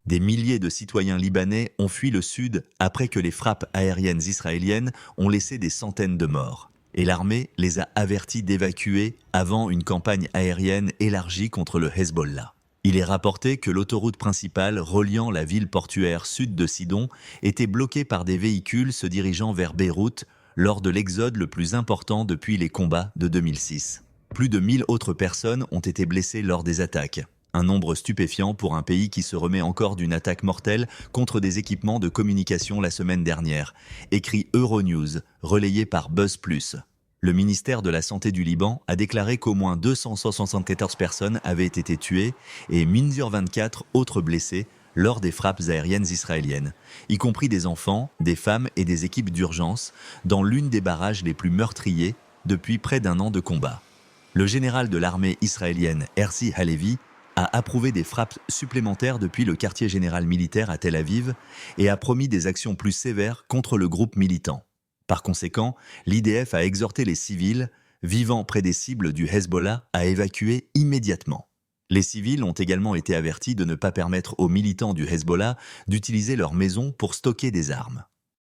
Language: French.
Des milliers de citoyens libanais ont fui le sud après que les frappes aériennes israéliennes ont laissé des centaines de morts. Et l'armée les a avertis d'évacuer avant une campagne aérienne élargie contre le Hezbollah. Il est rapporté que l'autoroute principale reliant la ville portuaire sud de Sidon était bloquée par des véhicules se dirigeant vers Beyrouth lors de l'exode le plus important depuis les combats de 2006. Plus de 1000 autres personnes ont été blessées lors des attaques. Un nombre stupéfiant pour un pays qui se remet encore d'une attaque mortelle contre des équipements de communication la semaine dernière, écrit Euronews, relayé par Buzz Plus. Le ministère de la Santé du Liban a déclaré qu'au moins 274 personnes avaient été tuées et 1024 autres blessées lors des frappes aériennes israéliennes, y compris des enfants, des femmes et des équipes d'urgence, dans l'une des barrages les plus meurtriers depuis près d'un an de combat. Le général de l'armée israélienne, Herzi Halevi, a approuvé des frappes supplémentaires depuis le quartier général militaire à Tel Aviv et a promis des actions plus sévères contre le groupe militant. Par conséquent, l'IDF a exhorté les civils vivant près des cibles du Hezbollah à évacuer immédiatement. Les civils ont également été avertis de ne pas permettre aux militants du Hezbollah d'utiliser leurs maisons pour stocker des armes.